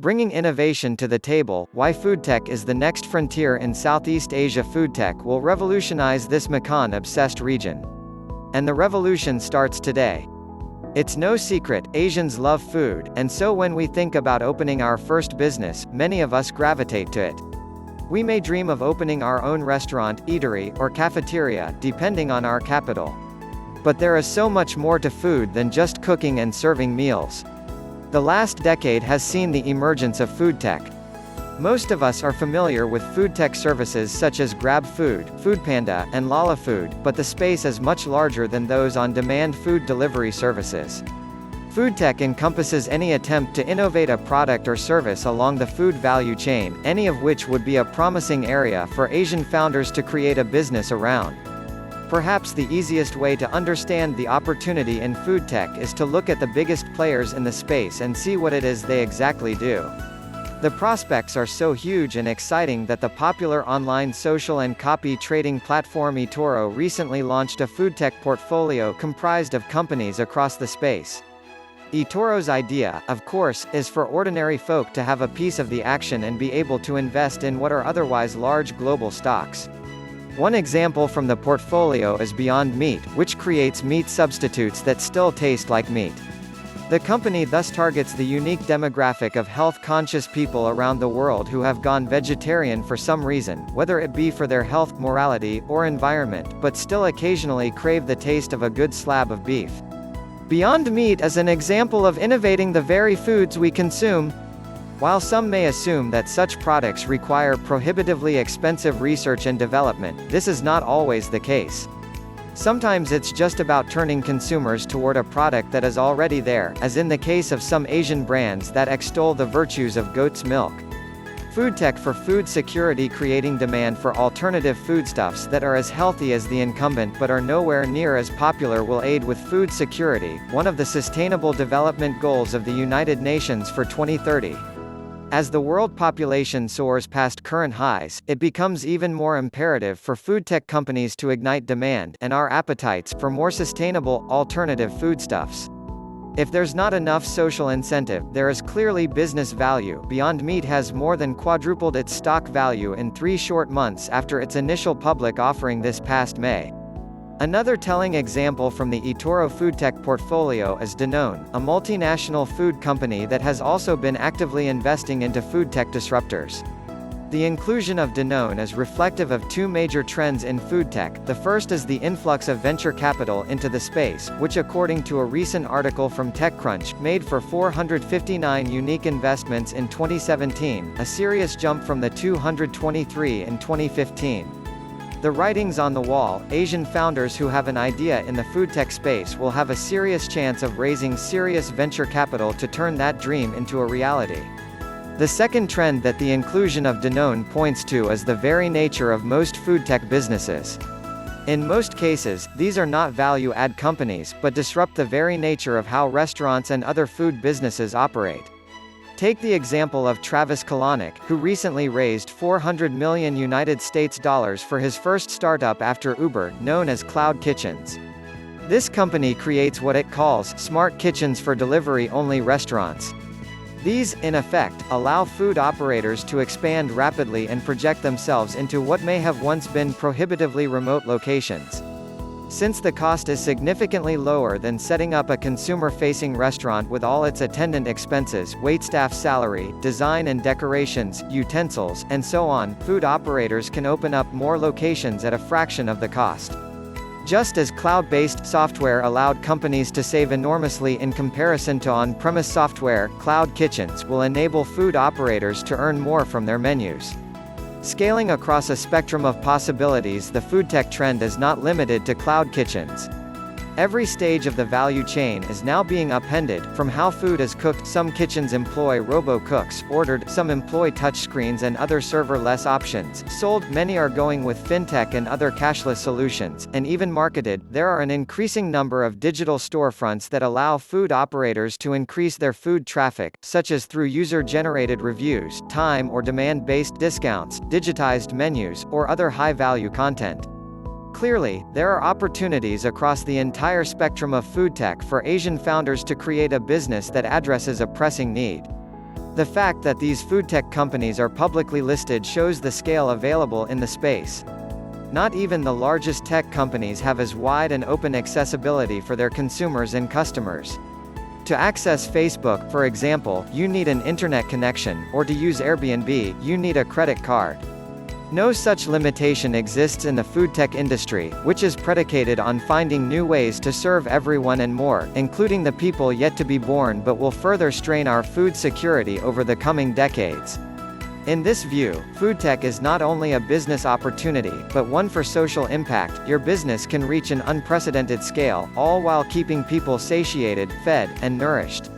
Bringing innovation to the table, why Foodtech is the next frontier in Southeast Asia. Foodtech will revolutionize this makan-obsessed region. And the revolution starts today. It's no secret, Asians love food, and so when we think about opening our first business, many of us gravitate to it. We may dream of opening our own restaurant, eatery, or cafeteria, depending on our capital. But there is so much more to food than just cooking and serving meals. The last decade has seen the emergence of foodtech. Most of us are familiar with foodtech services such as GrabFood, FoodPanda, and Lalafood, but the space is much larger than those on-demand food delivery services. Foodtech encompasses any attempt to innovate a product or service along the food value chain, any of which would be a promising area for Asian founders to create a business around. Perhaps the easiest way to understand the opportunity in foodtech is to look at the biggest players in the space and see what it is they exactly do. The prospects are so huge and exciting that the popular online social and copy trading platform eToro recently launched a foodtech portfolio comprised of companies across the space. eToro's idea, of course, is for ordinary folk to have a piece of the action and be able to invest in what are otherwise large global stocks. One example from the portfolio is Beyond Meat, which creates meat substitutes that still taste like meat. The company thus targets the unique demographic of health-conscious people around the world who have gone vegetarian for some reason, whether it be for their health, morality, or environment, but still occasionally crave the taste of a good slab of beef. Beyond Meat is an example of innovating the very foods we consume. While some may assume that such products require prohibitively expensive research and development, this is not always the case. Sometimes it's just about turning consumers toward a product that is already there, as in the case of some Asian brands that extol the virtues of goat's milk. Foodtech for food security, creating demand for alternative foodstuffs that are as healthy as the incumbent but are nowhere near as popular, will aid with food security, one of the Sustainable Development Goals of the United Nations for 2030. As the world population soars past current highs, it becomes even more imperative for foodtech companies to ignite demand and our appetites for more sustainable, alternative foodstuffs. If there's not enough social incentive, there is clearly business value. Beyond Meat has more than quadrupled its stock value in 3 short months after its initial public offering this past May. Another telling example from the eToro foodtech portfolio is Danone, a multinational food company that has also been actively investing into foodtech disruptors. The inclusion of Danone is reflective of 2 major trends in foodtech. The first is the influx of venture capital into the space, which according to a recent article from TechCrunch, made for 459 unique investments in 2017, a serious jump from the 223 in 2015. The writing's on the wall. Asian founders who have an idea in the foodtech space will have a serious chance of raising serious venture capital to turn that dream into a reality. The second trend that the inclusion of Danone points to is the very nature of most foodtech businesses. In most cases, these are not value-add companies, but disrupt the very nature of how restaurants and other food businesses operate. Take the example of Travis Kalanick, who recently raised $400 million for his first startup after Uber, known as Cloud Kitchens. This company creates what it calls smart kitchens for delivery-only restaurants. These, in effect, allow food operators to expand rapidly and project themselves into what may have once been prohibitively remote locations. Since the cost is significantly lower than setting up a consumer-facing restaurant with all its attendant expenses, waitstaff salary, design and decorations, utensils, and so on, food operators can open up more locations at a fraction of the cost. Just as cloud-based software allowed companies to save enormously in comparison to on-premise software, Cloud Kitchens will enable food operators to earn more from their menus. Scaling across a spectrum of possibilities, the foodtech trend is not limited to cloud kitchens. Every stage of the value chain is now being upended, from how food is cooked. Some kitchens employ robo-cooks, ordered, some employ touchscreens and other serverless options, sold, many are going with fintech and other cashless solutions, and even marketed. There are an increasing number of digital storefronts that allow food operators to increase their food traffic, such as through user-generated reviews, time or demand-based discounts, digitized menus, or other high-value content. Clearly, there are opportunities across the entire spectrum of foodtech for Asian founders to create a business that addresses a pressing need. The fact that these food tech companies are publicly listed shows the scale available in the space. Not even the largest tech companies have as wide and open accessibility for their consumers and customers. To access Facebook, for example, you need an internet connection, or to use Airbnb, you need a credit card. No such limitation exists in the food tech industry, which is predicated on finding new ways to serve everyone and more, including the people yet to be born, but will further strain our food security over the coming decades. In this view, food tech is not only a business opportunity, but one for social impact. Your business can reach an unprecedented scale, all while keeping people satiated, fed, and nourished.